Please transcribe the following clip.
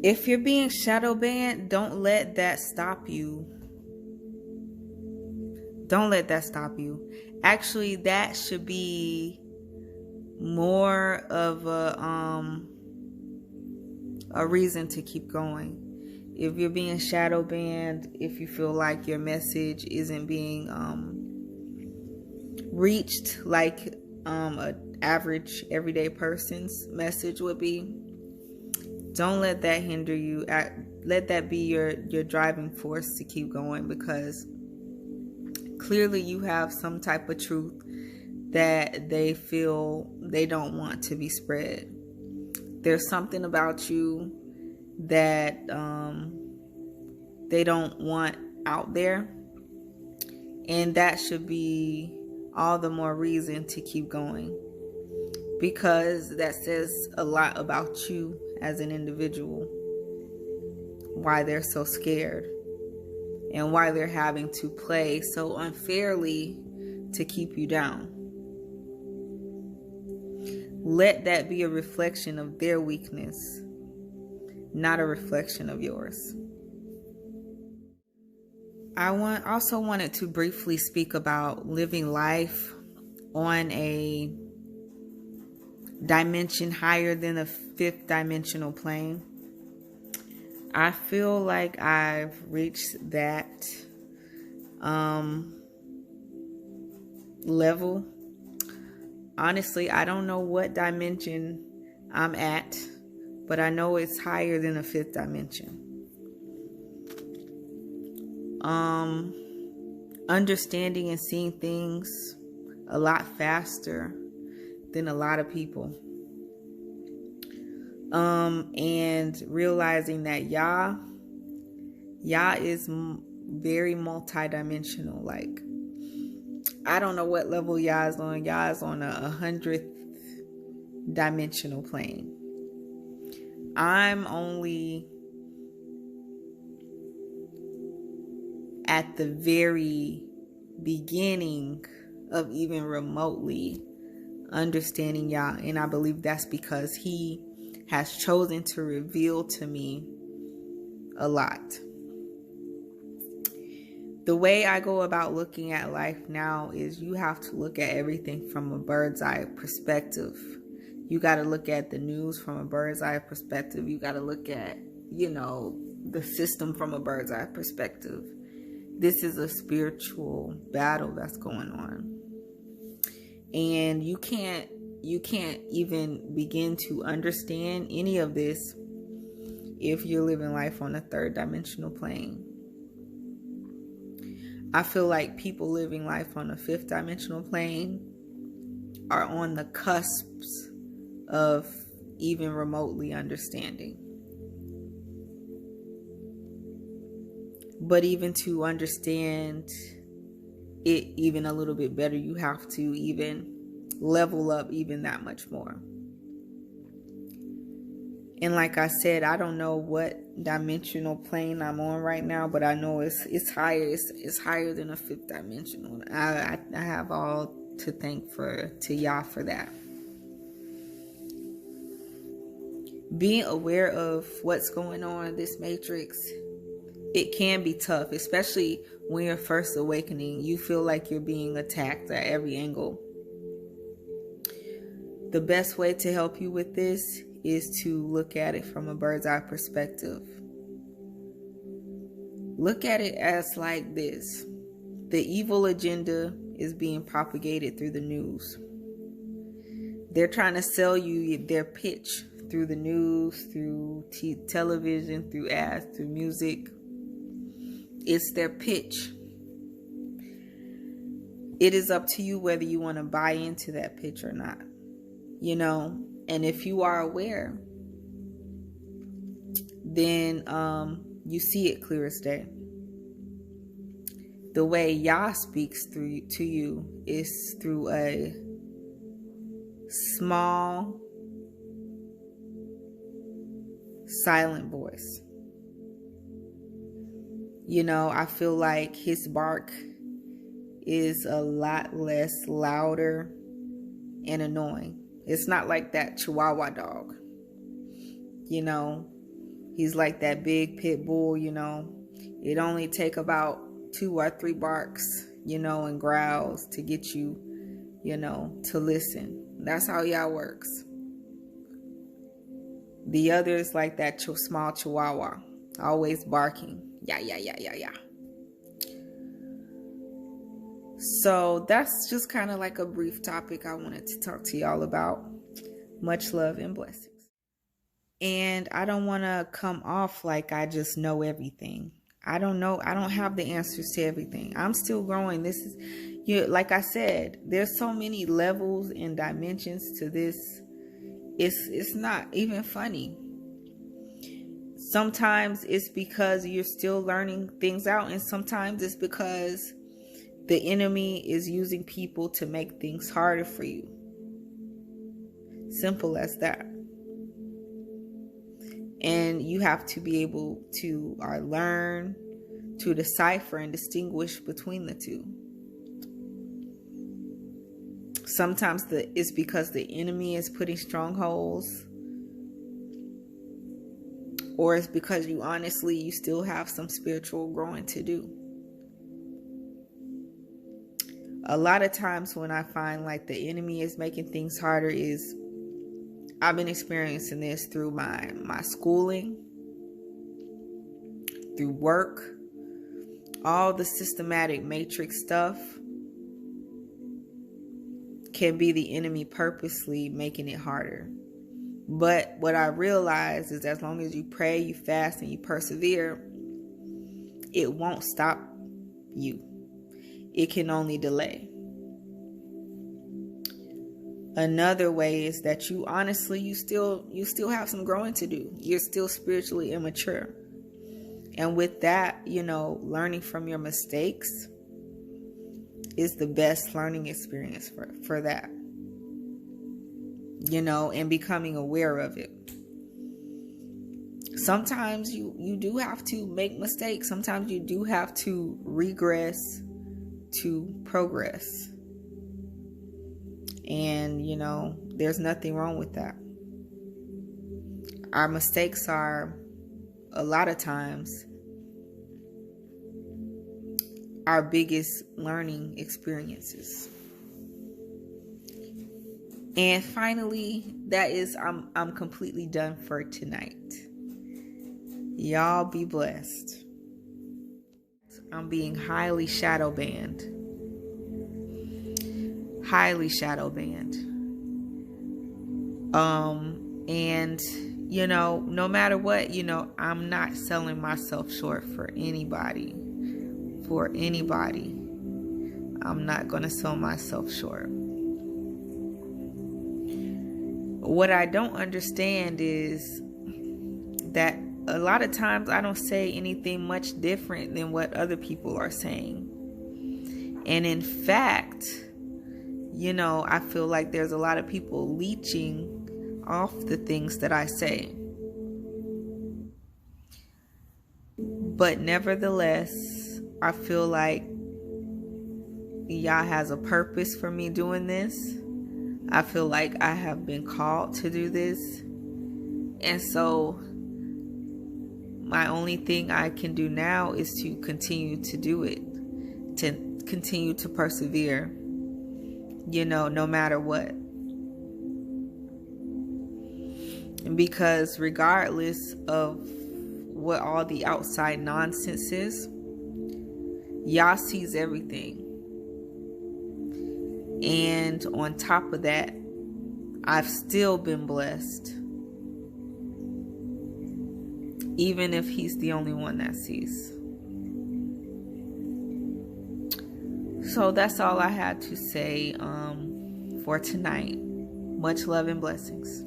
If you're being shadow banned, don't let that stop you. Don't let that stop you. Actually, that should be more of a reason to keep going. If you're being shadow banned, if you feel like your message isn't being reached like a average everyday person's message would be, don't let that hinder you. Let that be your driving force to keep going, because clearly you have some type of truth that they feel they don't want to be spread. There's something about you that they don't want out there, and that should be all the more reason to keep going, because that says a lot about you as an individual, why they're so scared and why they're having to play so unfairly to keep you down. Let that be a reflection of their weakness, not a reflection of yours. I also wanted to briefly speak about living life on a dimension higher than a fifth dimensional plane. I feel like I've reached that level. Honestly, I don't know what dimension I'm at, but I know it's higher than a fifth dimension. Understanding and seeing things a lot faster than a lot of people. And realizing that Yah is very multidimensional. Like, I don't know what level Yah is on. Yah is on a 100th dimensional plane. I'm only at the very beginning of even remotely understanding Yah, and I believe that's because He has chosen to reveal to me a lot. The way I go about looking at life now is you have to look at everything from a bird's eye perspective. You got to look at the news from a bird's eye perspective. You got to look at, the system from a bird's eye perspective. This is a spiritual battle that's going on. And you can't even begin to understand any of this if you're living life on a third dimensional plane. I feel like people living life on a fifth dimensional plane are on the cusps of even remotely understanding. But even to understand it even a little bit better, you have to even level up even that much more. And like I said, I don't know what dimensional plane I'm on right now, but I know it's higher. It's higher than a fifth dimensional. I have all to thank to Yah for that. Being aware of what's going on in this matrix, it can be tough, especially when you're first awakening. You feel like you're being attacked at every angle. The best way to help you with this is to look at it from a bird's eye perspective. Look at it as like this. The evil agenda is being propagated through the news. They're trying to sell you their pitch through the news, through television, through ads, through music. It's their pitch. It is up to you whether you want to buy into that pitch or not. And if you are aware, then you see it clear as day. The way Yah speaks to you is through a small, silent voice. I feel like his bark is a lot less louder and annoying. It's not like that Chihuahua dog. He's like that big pit bull, It only take about 2 or 3 barks, and growls to get you, to listen. That's how Yah works. The other is like that small chihuahua, always barking. Yeah. So that's just kind of like a brief topic I wanted to talk to y'all about. Much love and blessings. And I don't want to come off like I just know everything. I don't know. I don't have the answers to everything. I'm still growing. This is, like I said, there's so many levels and dimensions to this. It's not even funny. Sometimes it's because you're still learning things out, and sometimes it's because the enemy is using people to make things harder for you. Simple as that. And you have to be able to learn to decipher and distinguish between the two. Sometimes it's because the enemy is putting strongholds, or it's because you still have some spiritual growing to do. A lot of times when I find like the enemy is making things harder is I've been experiencing this through my schooling, through work, all the systematic matrix stuff can be the enemy purposely making it harder. But what I realize is as long as you pray, you fast, and you persevere, it won't stop you. It can only delay. Another way is that you still have some growing to do. You're still spiritually immature. And with that, learning from your mistakes is the best learning experience for that. And becoming aware of it. Sometimes you do have to make mistakes. Sometimes you do have to regress to progress. And, there's nothing wrong with that. Our mistakes are, a lot of times, our biggest learning experiences. And finally, that is, I'm completely done for tonight. Y'all be blessed. I'm being highly shadow banned. Highly shadow banned. And no matter what, I'm not selling myself short for anybody. I'm not going to sell myself short. What I don't understand is that a lot of times I don't say anything much different than what other people are saying. And in fact, I feel like there's a lot of people leeching off the things that I say. But nevertheless, I feel like Yah has a purpose for me doing this. I feel like I have been called to do this. And so my only thing I can do now is to continue to do it, to continue to persevere, no matter what. Because regardless of what all the outside nonsense is, Yah sees everything. And on top of that, I've still been blessed. Even if He's the only one that sees. So that's all I had to say for tonight. Much love and blessings.